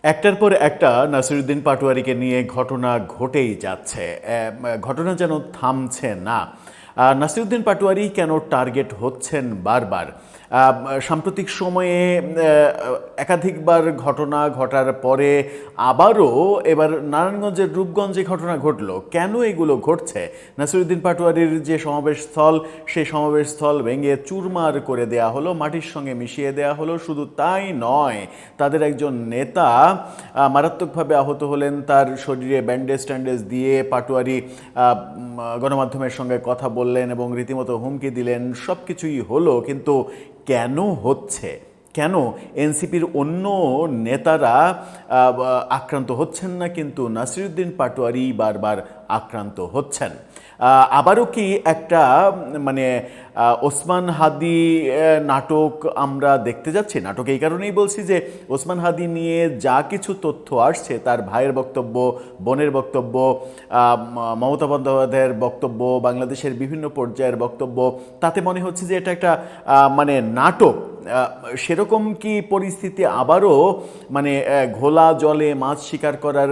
একটার পর একটা নাসিরুদ্দিন পাটোয়ারিকে নিয়ে ঘটনা ঘটেই যাচ্ছে। ঘটনা যেন থামছে না। নাসিরুদ্দিন পাটোয়ারি কেন টার্গেট হচ্ছেন বারবার? সাম্প্রতিক সময়ে একাধিকবার ঘটনা ঘটার পরে আবারও এবার নারায়ণগঞ্জের রূপগঞ্জে ঘটনা ঘটলো। কেন এগুলো ঘটছে? নাসিরুদ্দিন পাটোয়ারির যে সমাবেশস্থল, সেই সমাবেশস্থল ভেঙে চুরমার করে দেয়া হলো, মাটির সঙ্গে মিশিয়ে দেয়া হলো। শুধু তাই নয়, তাদের একজন নেতা মারাত্মকভাবে আহত হলেন। তার শরীরে ব্যান্ডেজ ট্যান্ডেজ দিয়ে পাটোয়ারি গণমাধ্যমের সঙ্গে কথা বললেন এবং রীতিমতো হুমকি দিলেন। সব কিছুই হলো, কিন্তু কেন হচ্ছে? কেন এনসিপির অন্য নেতারা আক্রান্ত হচ্ছেন না, কিন্তু নাসিরুদ্দিন পাটোয়ারি বারবার আক্রান্ত হচ্ছেন? আবারও কি একটা মানে ওসমান হাদি নাটক আমরা দেখতে যাচ্ছি? নাটক এই কারণেই বলছি যে ওসমান হাদি নিয়ে যা কিছু তথ্য আসছে, তার ভাইয়ের বক্তব্য, বোনের বক্তব্য, মমতা বন্দ্যোপাধ্যায়ের বক্তব্য, বাংলাদেশের বিভিন্ন পর্যায়ের বক্তব্য, তাতে মনে হচ্ছে যে এটা একটা মানে নাটক। সেরকম কি পরিস্থিতি আবারও, মানে ঘোলা জলে মাছ শিকার করার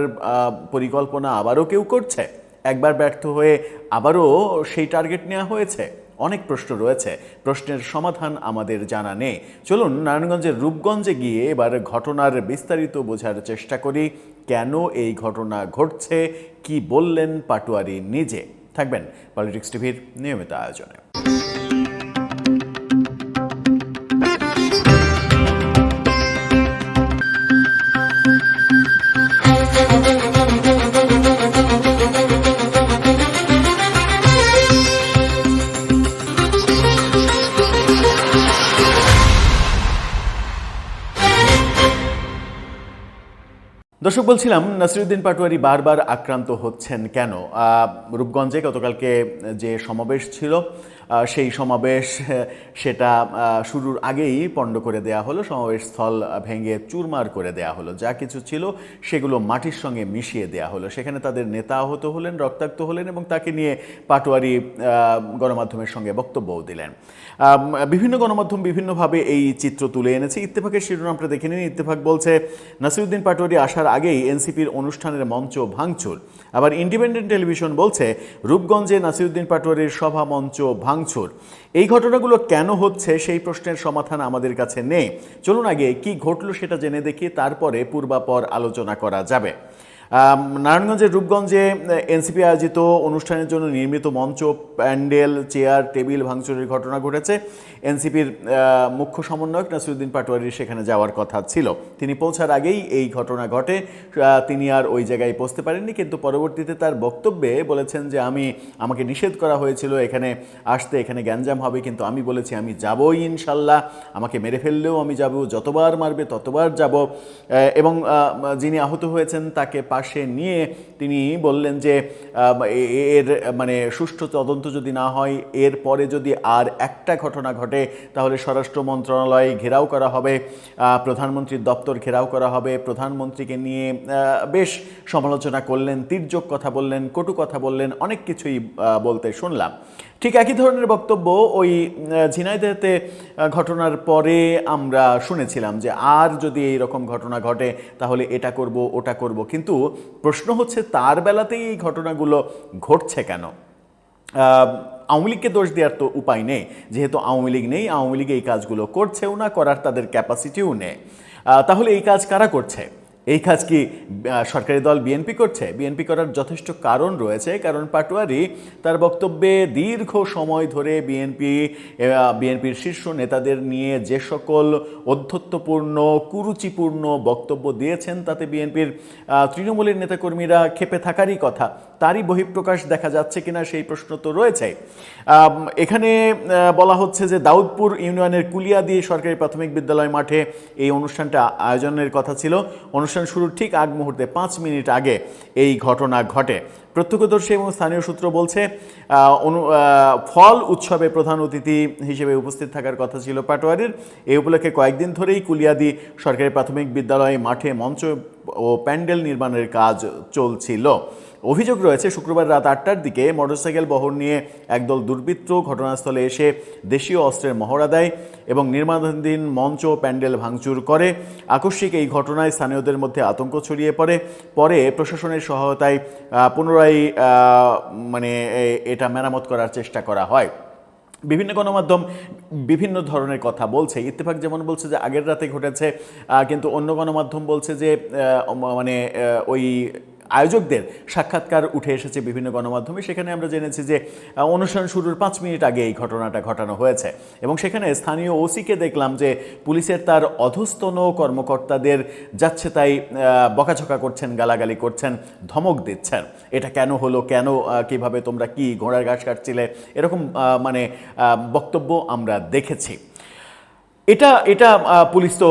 পরিকল্পনা আবারও কেউ করছে? একবার ব্যর্থ হয়ে আবারও সেই টার্গেট নেওয়া হয়েছে? অনেক প্রশ্ন রয়েছে, প্রশ্নের সমাধান আমাদের জানা নেই। চলুন নারায়ণগঞ্জের রূপগঞ্জে গিয়ে এবার ঘটনার বিস্তারিত বোঝার চেষ্টা করি। কেন এই ঘটনা ঘটছে, কি বললেন পাটোয়ারি নিজে? থাকবেন পলিটিক্স টিভির নিয়মিত আয়োজনে। দর্শক, বলছিলাম নাসিরুদ্দিন পাটোয়ারি বারবার আক্রান্ত হচ্ছেন কেন? রূপগঞ্জে গতকালকে যে সমাবেশ ছিল, সেই সমাবেশ সেটা শুরুর আগেই পণ্ড করে দেয়া হলো। সমাবেশস্থল ভেঙে চুরমার করে দেয়া হলো, যা কিছু ছিল সেগুলো মাটির সঙ্গে মিশিয়ে দেয়া হলো। সেখানে তাদের নেতা আহত হলেন, রক্তাক্ত হলেন এবং তাকে নিয়ে পাটোয়ারি গণমাধ্যমের সঙ্গে বক্তব্যও দিলেন। বিভিন্ন গণমাধ্যম বিভিন্নভাবে এই চিত্র তুলে এনেছে। ইত্তেফাকের শিরোনামটা দেখে নিন। ইত্তেফাক বলছে, নাসিরুদ্দিন পাটোয়ারি আসার আগেই এনসিপির অনুষ্ঠানের মঞ্চ ভাঙচুর। আবার ইন্ডিপেন্ডেন্ট টেলিভিশন বলছে, রূপগঞ্জে নাসিরুদ্দিন পাটোয়ারির সভা মঞ্চ ভাঙচুর। এই ঘটনাগুলো কেন হচ্ছে, সেই প্রশ্নের সমাধান আমাদের কাছে নেই। চলুন আগে কি ঘটলো সেটা জেনে দেখি, তারপরে পূর্বাপর আলোচনা করা যাবে। নারায়ণগঞ্জের রূপগঞ্জে এনসিপি আয়োজিত অনুষ্ঠানের জন্য নির্মিত মঞ্চ, প্যান্ডেল, চেয়ার, টেবিল ভাঙচুরের ঘটনা ঘটেছে। এনসিপির মুখ্য সমন্বয়ক নাসিরুদ্দিন পাটোয়ারির সেখানে যাওয়ার কথা ছিল। তিনি পৌঁছার আগেই এই ঘটনা ঘটে। তিনি আর ওই জায়গায় পৌঁছতে পারেননি, কিন্তু পরবর্তীতে তার বক্তব্যে বলেছেন যে আমাকে নিষেধ করা হয়েছিল এখানে আসতে, এখানে গ্যাঞ্জাম হবে, কিন্তু আমি বলেছি আমি যাবই ইনশাল্লাহ, আমাকে মেরে ফেললেও আমি যাব, যতবার মারবে ততবার যাব। এবং যিনি আহত হয়েছেন তাকে পাশে নিয়ে তিনি বললেন যে এর মানে সুষ্ঠু তদন্ত যদি না হয়, এর পরে যদি আর একটা ঘটনা ঘটে, তাহলে স্বরাষ্ট্র মন্ত্রণালয় ঘেরাও করা হবে, প্রধানমন্ত্রীর দপ্তর ঘেরাও করা হবে। প্রধানমন্ত্রীকে নিয়ে বেশ সমালোচনা করলেন, তির্যক কথা বললেন, কটু কথা বললেন, অনেক কিছুই বলতে শুনলাম। ঠিক একই ধরনের বক্তব্য ওই ঝিনাইদহেতে ঘটনার পরে আমরা শুনেছিলাম যে আর যদি এই রকম ঘটনা ঘটে তাহলে এটা করব, ওটা করব। কিন্তু প্রশ্ন হচ্ছে, তার বেলাতেই এই ঘটনাগুলো ঘটছে কেন? আওয়ামী লীগকে দোষ দেওয়ার তো উপায় নেই, যেহেতু আওয়ামী লীগ নেই, আওয়ামী লীগ এই কাজগুলো করছেও না, করার তাদের ক্যাপাসিটিও নেই। তাহলে এই কাজ কারা করছে? এই কাজ কি সরকারি দল বিএনপি করছে? বিএনপি করার যথেষ্ট কারণ রয়েছে, কারণ পাটোয়ারি তার বক্তব্যে দীর্ঘ সময় ধরে বিএনপির শীর্ষ নেতাদের নিয়ে যে সকল অধ্যত্বপূর্ণ, কুরুচিপূর্ণ বক্তব্য দিয়েছেন, তাতে বিএনপির তৃণমূলের নেতাকর্মীরা ক্ষেপে থাকারই কথা। তারই বহিঃপ্রকাশ দেখা যাচ্ছে কিনা সেই প্রশ্ন তো রয়েছে। এখানে বলা হচ্ছে যে দাউদপুর ইউনিয়নের কুলিয়াদি সরকারি প্রাথমিক বিদ্যালয় মাঠে এই অনুষ্ঠানটা আয়োজনের কথা ছিল। অনুষ্ঠান শুরুর ঠিক আগ মুহূর্তে 5 মিনিট আগে এই ঘটনা ঘটে। প্রত্যক্ষদর্শী এবং স্থানীয় সূত্র বলছে, ফল উৎসবে প্রধান অতিথি হিসেবে উপস্থিত থাকার কথা ছিল পাটোয়ারির। এই উপলক্ষে কয়েকদিন ধরেই কুলিয়াদি সরকারি প্রাথমিক বিদ্যালয় মাঠে মঞ্চ ও প্যান্ডেল নির্মাণের কাজ চলছিল। অভিযোগ রয়েছে শুক্রবার রাত 8টার দিকে মোটরসাইকেল বহর নিয়ে একদল দুর্বৃত্ত ঘটনাস্থলে এসে দেশীয় অস্ত্রের মহড়া দেয় এবং নির্মাণাধীন মঞ্চ প্যান্ডেল ভাঙচুর করে। আকস্মিক এই ঘটনায় স্থানীয়দের মধ্যে আতঙ্ক ছড়িয়ে পরে প্রশাসনের সহায়তায় পুনরায় এটা মেরামত করার চেষ্টা করা হয়। বিভিন্ন গণমাধ্যম বিভিন্ন ধরনের কথা বলছে। ইত্তেফাক যেমন বলছে যে আগের রাতে ঘটেছে, কিন্তু অন্য গণমাধ্যম বলছে যে ওই আয়োজকদের সাক্ষাৎকার উঠে এসেছে বিভিন্ন গণমাধ্যমে। সেখানে আমরা জেনেছি যে অনুষ্ঠান শুরুর 5 মিনিট আগে এই ঘটনাটা ঘটানো হয়েছে এবং সেখানে স্থানীয় ওসিকে দেখলাম যে পুলিশের তার অধস্তন কর্মকর্তাদের যাচ্ছে তাই বকাঝকা করছেন, গালাগালি করছেন, ধমক দিচ্ছেন। এটা কেন হলো, কেন, কিভাবে তোমরা কি ঘোড়ার ঘাস কাটছিলে, এরকম বক্তব্য আমরা দেখেছি। এটা পুলিশ তো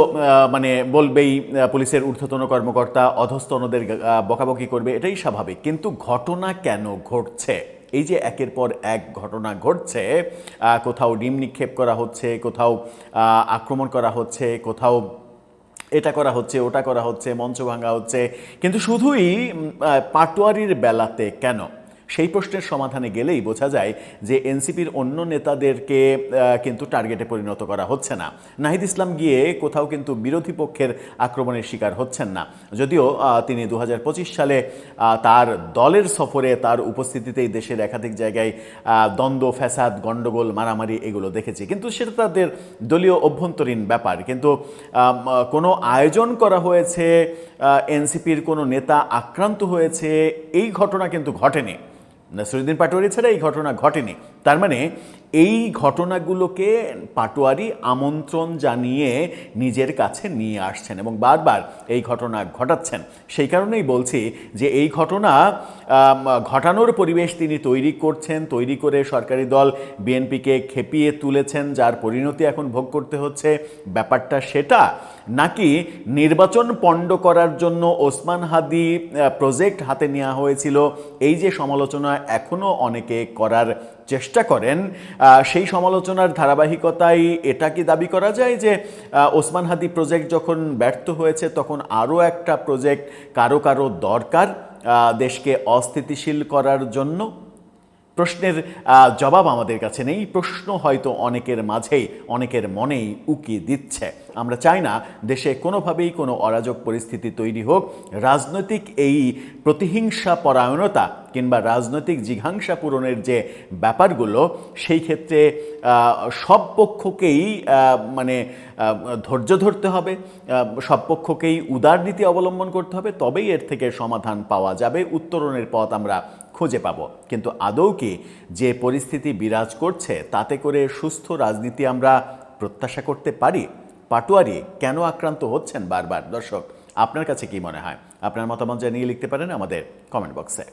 বলবেই, পুলিশের ঊর্ধ্বতন কর্মকর্তা অধস্তনদের বকাবকি করবে, এটাই স্বাভাবিক। কিন্তু ঘটনা কেন ঘটছে? এই যে একের পর এক ঘটনা ঘটছে, কোথাও ডিম নিক্ষেপ করা হচ্ছে, কোথাও আক্রমণ করা হচ্ছে, কোথাও এটা করা হচ্ছে, ওটা করা হচ্ছে, মঞ্চ ভাঙা হচ্ছে, কিন্তু শুধুই পাটোয়ারির বেলাতে কেন? সেই প্রশ্নের সমাধানে গেলেই বোঝা যায় যে এনসিপির অন্য নেতাদেরকে কিন্তু টার্গেটে পরিণত করা হচ্ছে না। নাহিদ ইসলাম গিয়ে কোথাও কিন্তু বিরোধী পক্ষের আক্রমণের শিকার হচ্ছেন না, যদিও তিনি 2025 সালে তার দলের সফরে তার উপস্থিতিতেই দেশের একাধিক জায়গায় দ্বন্দ্ব, ফ্যাসাদ, গণ্ডগোল, মারামারি এগুলো দেখেছি, কিন্তু সেটা তাদের দলীয় অভ্যন্তরীণ ব্যাপার। কিন্তু কোনো আয়োজন করা হয়েছে, এনসিপির কোনো নেতা আক্রান্ত হয়েছে, এই ঘটনা কিন্তু ঘটেনি। নাসিরুদ্দিন পাটোয়ারি ছাড়া এই ঘটনা ঘটেনি। তার মানে এই ঘটনাগুলোকে পাটোয়ারি আমন্ত্রণ জানিয়ে নিজের কাছে নিয়ে আসছেন এবং বারবার এই ঘটনা ঘটাচ্ছেন। সেই কারণেই বলছি যে এই ঘটনা ঘটানোর পরিবেশ তিনি তৈরি করছেন, তৈরি করে সরকারি দল বিএনপিকে খেপিয়ে তুলেছেন, যার পরিণতি এখন ভোগ করতে হচ্ছে। ব্যাপারটা সেটা, নাকি নির্বাচন পণ্ড করার জন্য ওসমান হাদি প্রজেক্ট হাতে নেওয়া হয়েছিল, এই যে সমালোচনা এখনও অনেকে করার চেষ্টা করেন, সেই সমালোচনার ধারাবাহিকতায় এটা কি দাবি করা যায় যে ওসমান হাদি প্রজেক্ট যখন ব্যর্থ হয়েছে তখন আরও একটা প্রজেক্ট কারো দরকার দেশকে অস্থিতিশীল করার জন্য? প্রশ্নের জবাব আমাদের কাছে নেই। প্রশ্ন হয়তো অনেকের মাঝেই, অনেকের মনেই উকি দিচ্ছে। আমরা চাই না দেশে কোনোভাবেই কোনো অরাজক পরিস্থিতি তৈরি হোক। রাজনৈতিক এই প্রতিহিংসা পরায়ণতা কিংবা রাজনৈতিক জিঘাংসা পূরণের যে ব্যাপারগুলো, সেই ক্ষেত্রে সব পক্ষকেই ধৈর্য ধরতে হবে, সব পক্ষকেই উদারনীতি অবলম্বন করতে হবে, তবেই এর থেকে সমাধান পাওয়া যাবে, উত্তরণের পথ আমরা খুঁজে পাব। কিন্তু আদৌ কি যে পরিস্থিতি বিরাজ করছে তাতে করে সুস্থ রাজনীতি আমরা প্রত্যাশা করতে পারি? পাটোয়ারি কেন আক্রান্ত হচ্ছেন বারবার? দর্শক, আপনার কাছে কি মনে হয়? আপনার মতামত জানিয়ে লিখতে পারেন আমাদের কমেন্ট বক্সে।